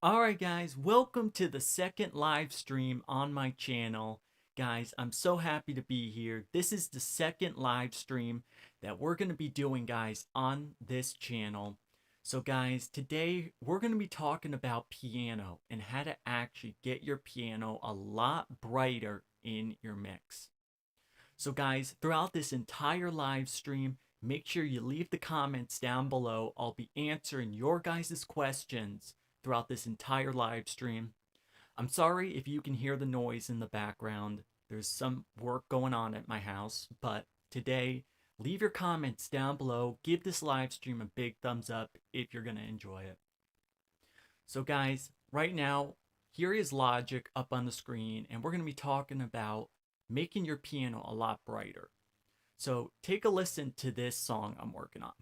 Alright guys, welcome to the second live stream on my channel. Guys, I'm so happy to be here. This is the second live stream that we're going to be doing, guys, on this channel. So guys, today we're going to be talking about piano and how to actually get your piano a lot brighter in your mix. So guys, throughout this entire live stream, make sure you leave the comments down below. I'll be answering your guys' questions throughout this entire live stream. I'm sorry if you can hear the noise in the background. There's some work going on at my house, but today, leave your comments down below. Give this live stream a big thumbs up if you're going to enjoy it. So guys, right now, here is Logic up on the screen, and we're going to be talking about making your piano a lot brighter. So take a listen to this song I'm working on.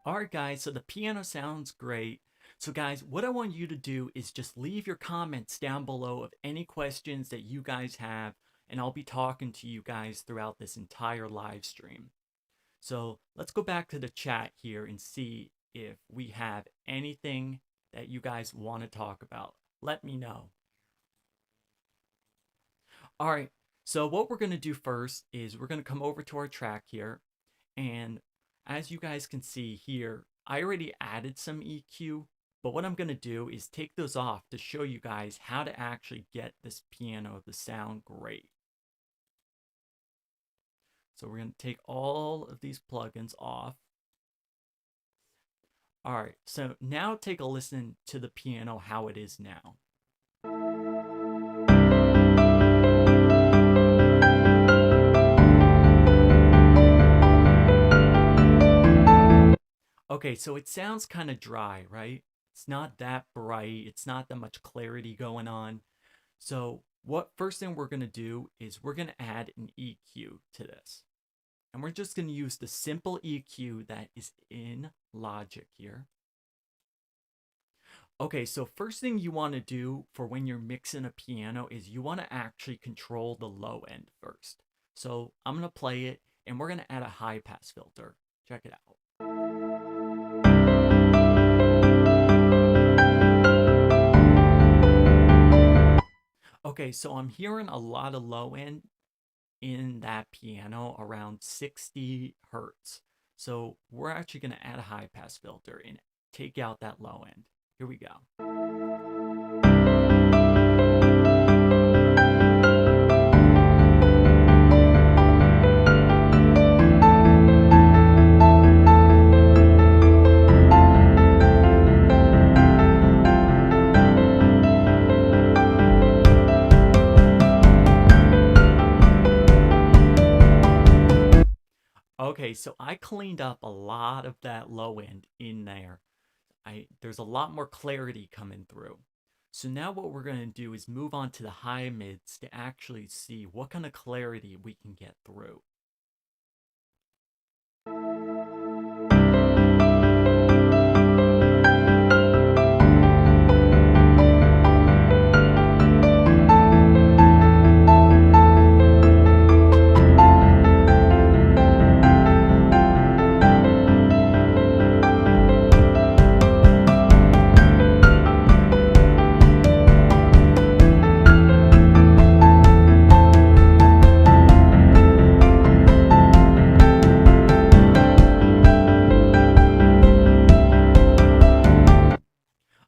Alright guys, so the piano sounds great. So guys, what I want you to do is just leave your comments down below of any questions that you guys have, and I'll be talking to you guys throughout this entire live stream. So let's go back to the chat here and see if we have anything that you guys want to talk about. Let me know. Alright, so what we're going to do first is we're going to come over to our track here, and as you guys can see here, I already added some EQ, but what I'm going to do is take those off to show you guys how to actually get this piano to sound great. So we're going to take all of these plugins off. Alright, so now take a listen to the piano how it is now. Okay, so it sounds kind of dry, right? It's not that bright. It's not that much clarity going on. So first thing we're going to do is we're going to add an EQ to this. And we're just going to use the simple EQ that is in Logic here. Okay, so first thing you want to do for when you're mixing a piano is you want to actually control the low end first. So I'm going to play it, and we're going to add a high pass filter. Check it out. Okay, so I'm hearing a lot of low end in that piano, around 60 hertz. So we're actually going to add a high pass filter and take out that low end. Here we go. Okay, so I cleaned up a lot of that low end in there. There's a lot more clarity coming through. So now what we're going to do is move on to the high mids to actually see what kind of clarity we can get through.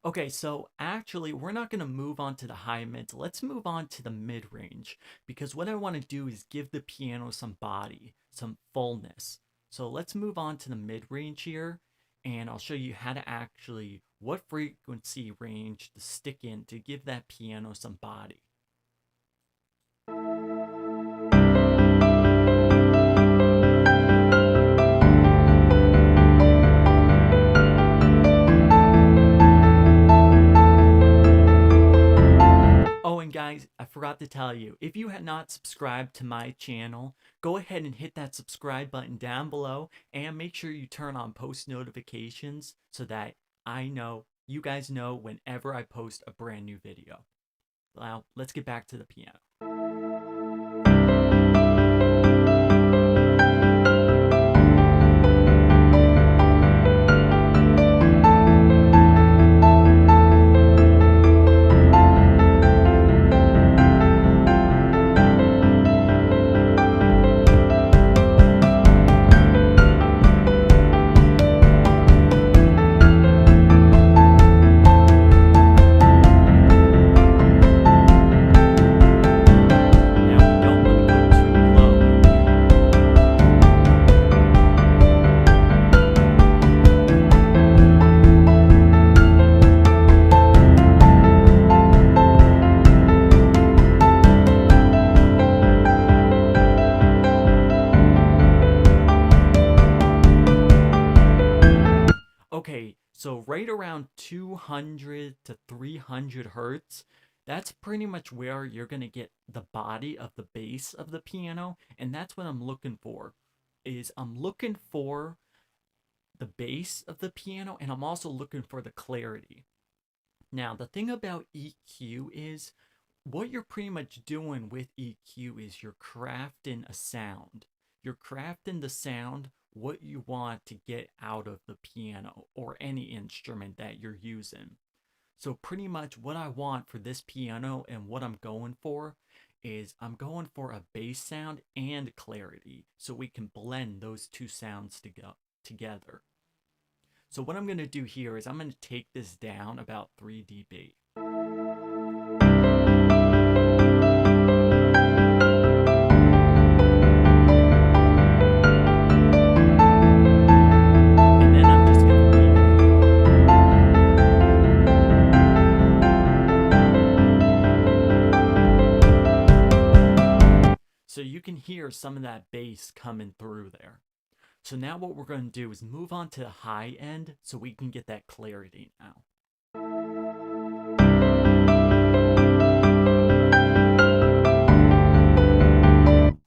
Okay, so actually, we're not going to move on to the high mids. Let's move on to the mid-range, because what I want to do is give the piano some body, some fullness. So let's move on to the mid-range here, and I'll show you how to actually, what frequency range to stick in to give that piano some body. tell you, if you had not subscribed to my channel, go ahead and hit that subscribe button down below and make sure you turn on post notifications so that you guys know whenever I post a brand new video. Now, let's get back to the piano. Okay, so right around 200 to 300 hertz, that's pretty much where you're going to get the body of the bass of the piano, and that's what I'm looking for. I'm looking for the bass of the piano, and I'm also looking for the clarity. Now, the thing about EQ is what you're pretty much doing with EQ is you're crafting a sound. You're crafting the sound what you want to get out of the piano or any instrument that you're using. So pretty much what I want for this piano and what I'm going for is I'm going for a bass sound and clarity so we can blend those two sounds together. So what I'm going to do here is I'm going to take this down about 3 dB. So you can hear some of that bass coming through there. So now what we're going to do is move on to the high end so we can get that clarity now.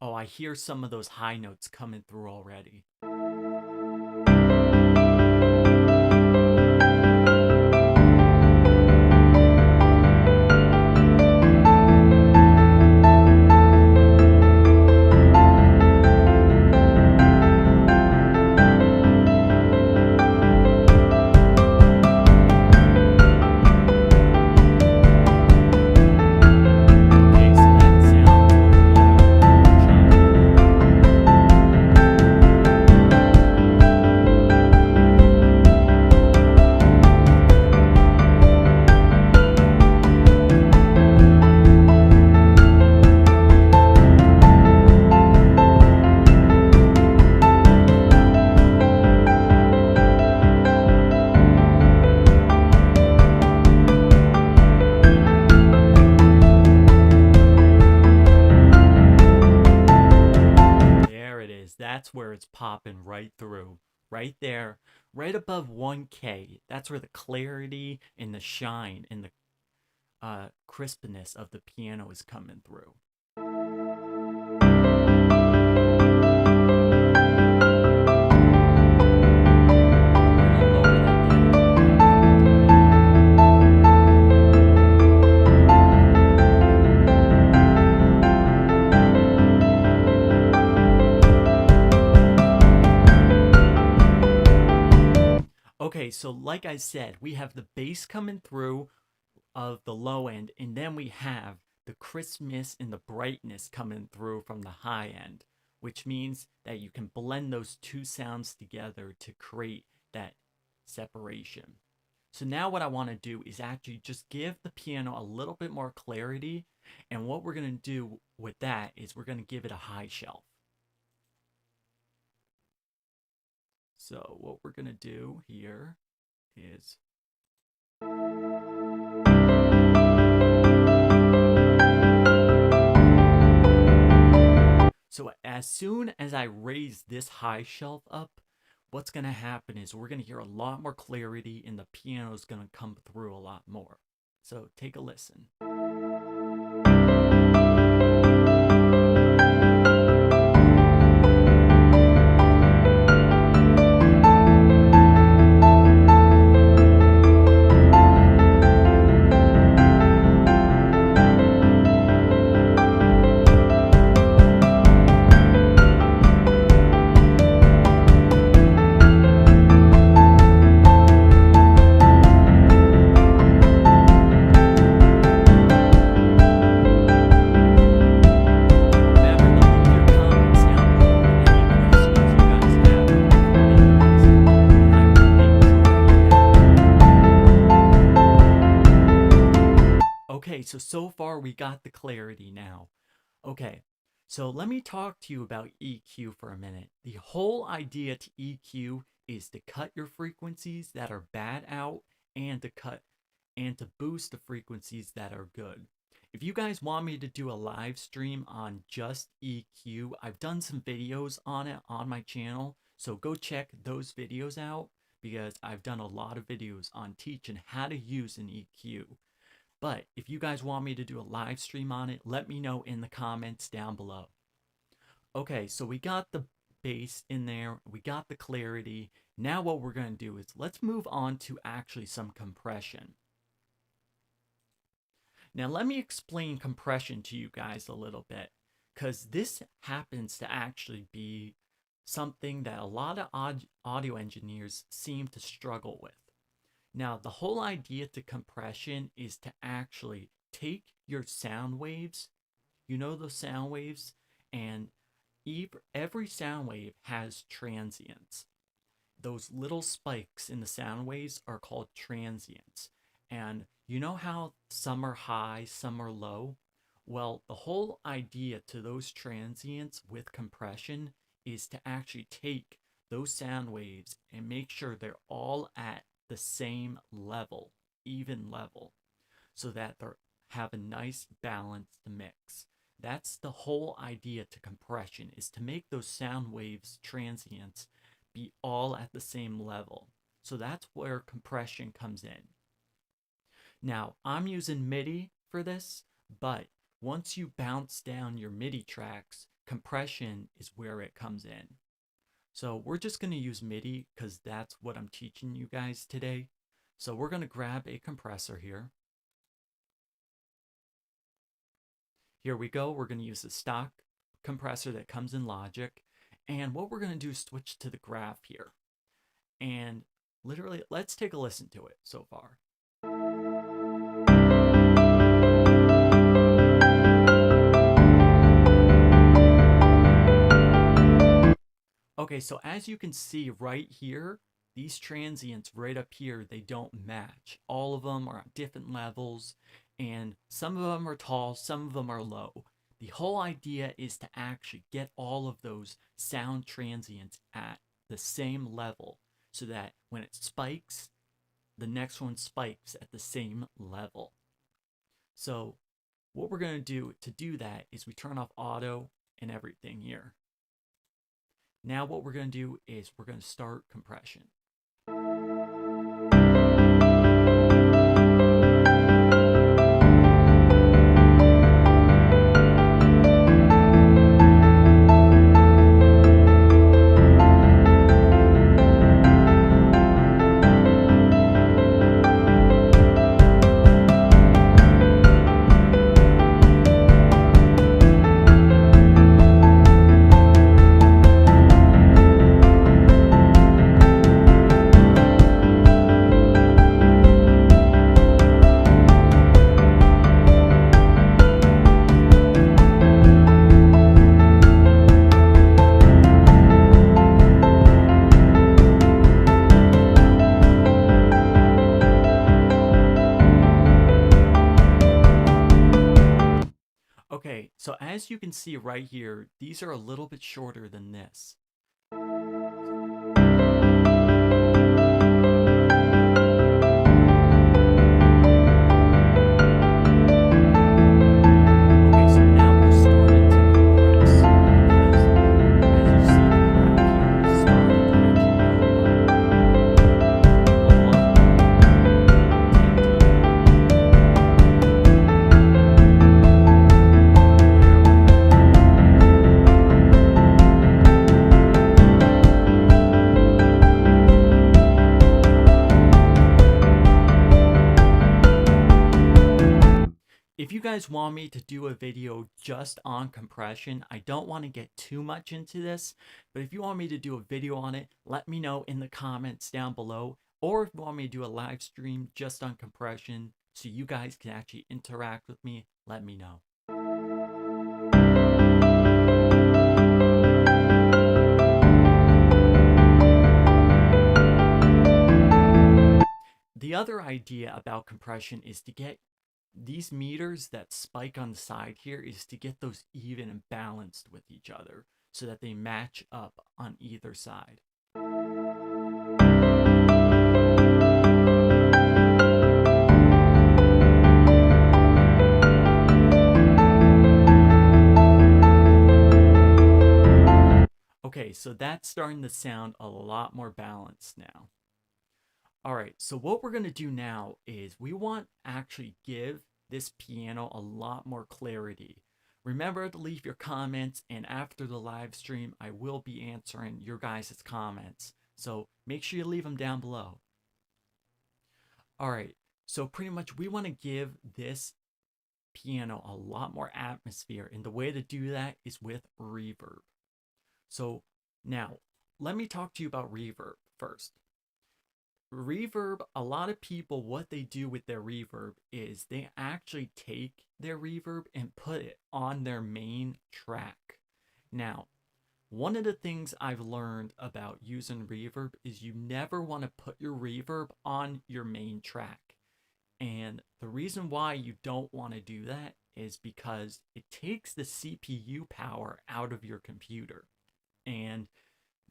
Oh, I hear some of those high notes coming through already. That's where it's popping right through, right there, right above 1K. That's where the clarity and the shine and the crispness of the piano is coming through. Okay, so like I said, we have the bass coming through of the low end, and then we have the crispness and the brightness coming through from the high end, which means that you can blend those two sounds together to create that separation. So now what I want to do is actually just give the piano a little bit more clarity, and what we're going to do with that is we're going to give it a high shelf. So what we're going to do here is so as soon as I raise this high shelf up, what's going to happen is we're going to hear a lot more clarity and the piano is going to come through a lot more. So take a listen. so far we got the clarity now. Okay, so let me talk to you about EQ for a minute. The whole idea to EQ is to cut your frequencies that are bad out and to boost the frequencies that are good. If you guys want me to do a live stream on just EQ, I've done some videos on it on my channel, so go check those videos out because I've done a lot of videos on teaching how to use an EQ. But if you guys want me to do a live stream on it, let me know in the comments down below. Okay, so we got the bass in there, we got the clarity. Now what we're going to do is let's move on to actually some compression. Now let me explain compression to you guys a little bit, because this happens to actually be something that a lot of audio engineers seem to struggle with. Now, the whole idea to compression is to actually take your sound waves, you know those sound waves, and every sound wave has transients. Those little spikes in the sound waves are called transients. And you know how some are high, some are low? Well, the whole idea to those transients with compression is to actually take those sound waves and make sure they're all at the same level, even level, so that they have a nice balanced mix. That's the whole idea to compression, is to make those sound waves transients be all at the same level. So that's where compression comes in. Now, I'm using MIDI for this, but once you bounce down your MIDI tracks, compression is where it comes in. So we're just going to use MIDI because that's what I'm teaching you guys today. So we're going to grab a compressor here. Here we go. We're going to use the stock compressor that comes in Logic. And what we're going to do is switch to the graph here. And literally, let's take a listen to it so far. Okay, so as you can see right here, these transients right up here, they don't match. All of them are at different levels, and some of them are tall, some of them are low. The whole idea is to actually get all of those sound transients at the same level so that when it spikes, the next one spikes at the same level. So what we're going to do that is we turn off auto and everything here. Now what we're going to do is we're going to start compression. Okay, so as you can see right here, these are a little bit shorter than this. If you guys want me to do a video just on compression, I don't want to get too much into this, but if you want me to do a video on it, let me know in the comments down below. Or if you want me to do a live stream just on compression so you guys can actually interact with me, let me know. The other idea about compression is to get these meters that spike on the side here is to get those even and balanced with each other so that they match up on either side. Okay, so that's starting to sound a lot more balanced now. All right, so what we're going to do now is we want to actually give this piano a lot more clarity. Remember to leave your comments, and after the live stream, I will be answering your guys' comments. So make sure you leave them down below. All right, so pretty much we want to give this piano a lot more atmosphere, and the way to do that is with reverb. So now, let me talk to you about reverb first. Reverb, a lot of people, what they do with their reverb is they actually take their reverb and put it on their main track. Now, one of the things I've learned about using reverb is you never want to put your reverb on your main track. And the reason why you don't want to do that is because it takes the CPU power out of your computer. And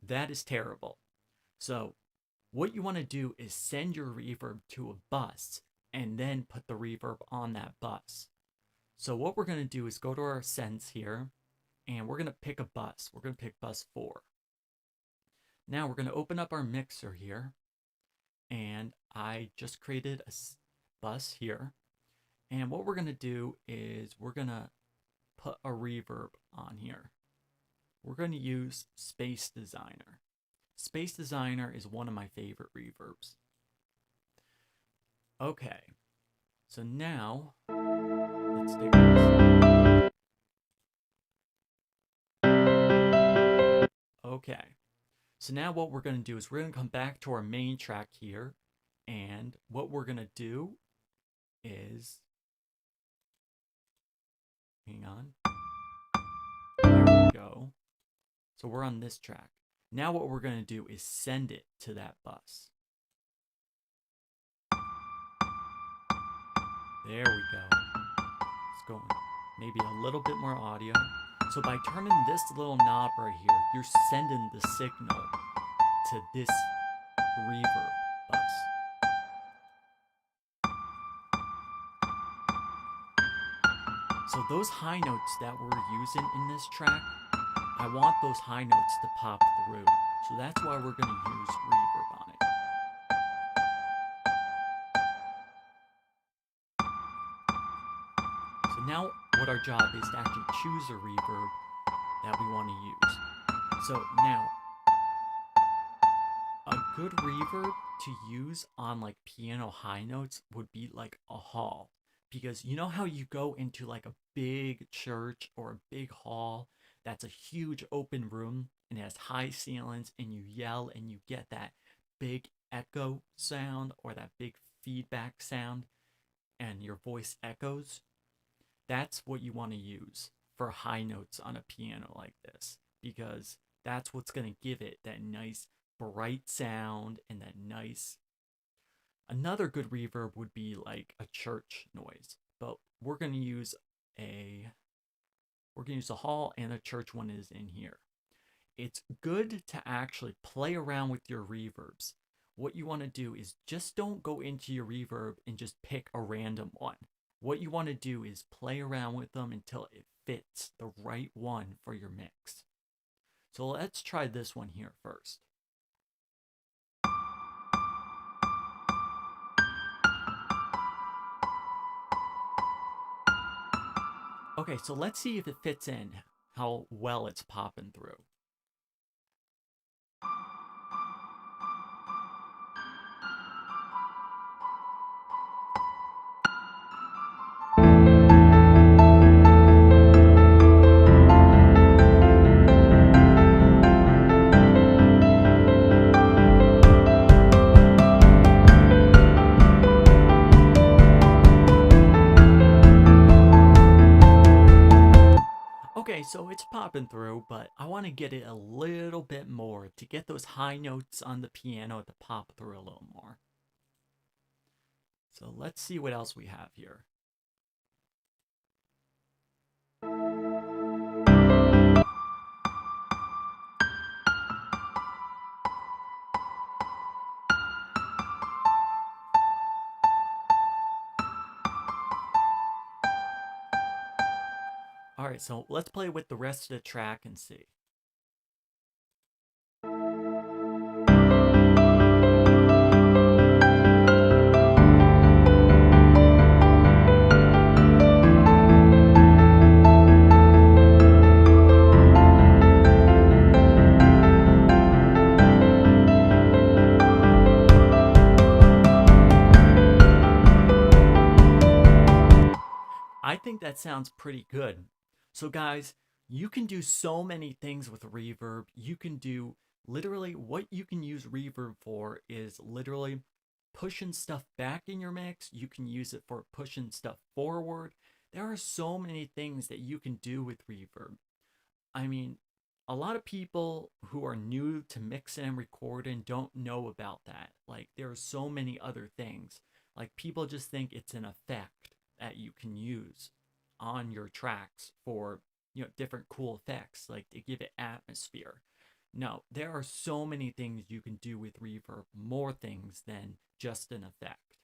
that is terrible. So what you want to do is send your reverb to a bus and then put the reverb on that bus. So what we're going to do is go to our sends here, and we're going to pick a bus. We're going to pick bus 4. Now we're going to open up our mixer here, and I just created a bus here. And what we're going to do is we're going to put a reverb on here. We're going to use Space Designer. Space Designer is one of my favorite reverbs. Okay, so now let's take this. Okay, so now what we're going to do is we're going to come back to our main track here, and what we're going to do is, hang on, there we go. So we're on this track. Now what we're going to do is send it to that bus. There we go. Let's go maybe a little bit more audio. So by turning this little knob right here, you're sending the signal to this reverb bus. So those high notes that we're using in this track, I want those high notes to pop through. So that's why we're going to use reverb on it. So now what our job is to actually choose a reverb that we want to use. So now, a good reverb to use on like piano high notes would be like a hall. Because you know how you go into like a big church or a big hall that's a huge open room and it has high ceilings, and you yell and you get that big echo sound or that big feedback sound and your voice echoes? That's what you want to use for high notes on a piano like this, because that's what's going to give it that nice bright sound and that nice. Another good reverb would be like a church noise, but we're going to use a hall, and a church one is in here. It's good to actually play around with your reverbs. What you want to do is just don't go into your reverb and just pick a random one. What you want to do is play around with them until it fits the right one for your mix. So let's try this one here first. Okay, so let's see if it fits in, how well it's popping through. Okay, so it's popping through, but I want to get it a little bit more to get those high notes on the piano to pop through a little more. So let's see what else we have here. All right, so let's play with the rest of the track and see. I think that sounds pretty good. So, guys, you can do so many things with reverb. You can do literally what you can use reverb for is literally pushing stuff back in your mix. You can use it for pushing stuff forward. There are so many things that you can do with reverb. I mean, a lot of people who are new to mixing and recording don't know about that. Like, there are so many other things. Like, people just think it's an effect that you can use on your tracks for, different cool effects, like to give it atmosphere. No, there are so many things you can do with reverb, more things than just an effect.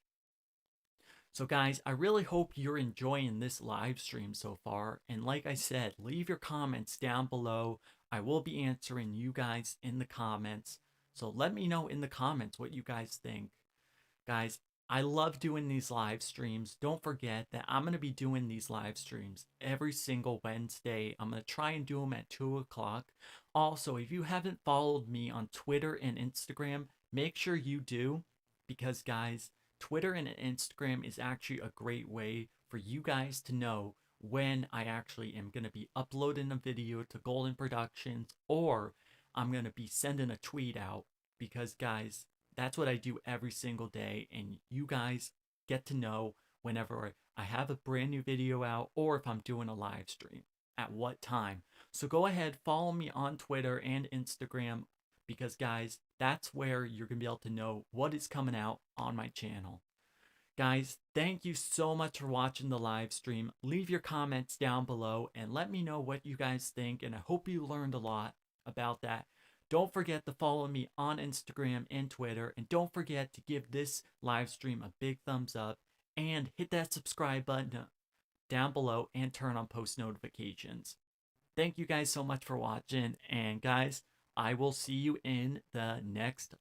So, guys, I really hope you're enjoying this live stream so far. And like I said, leave your comments down below. I will be answering you guys in the comments. So let me know in the comments what you guys think. Guys, I love doing these live streams. Don't forget that I'm going to be doing these live streams every single Wednesday. I'm going to try and do them at 2 o'clock. Also, if you haven't followed me on Twitter and Instagram, make sure you do. Because, guys, Twitter and Instagram is actually a great way for you guys to know when I actually am going to be uploading a video to Golden Productions, or I'm going to be sending a tweet out. Because, guys, that's what I do every single day, and you guys get to know whenever I have a brand new video out, or if I'm doing a live stream, at what time. So go ahead, follow me on Twitter and Instagram, because guys, that's where you're gonna be able to know what is coming out on my channel. Guys, thank you so much for watching the live stream. Leave your comments down below and let me know what you guys think, and I hope you learned a lot about that. Don't forget to follow me on Instagram and Twitter, and don't forget to give this live stream a big thumbs up and hit that subscribe button down below and turn on post notifications. Thank you guys so much for watching, and guys, I will see you in the next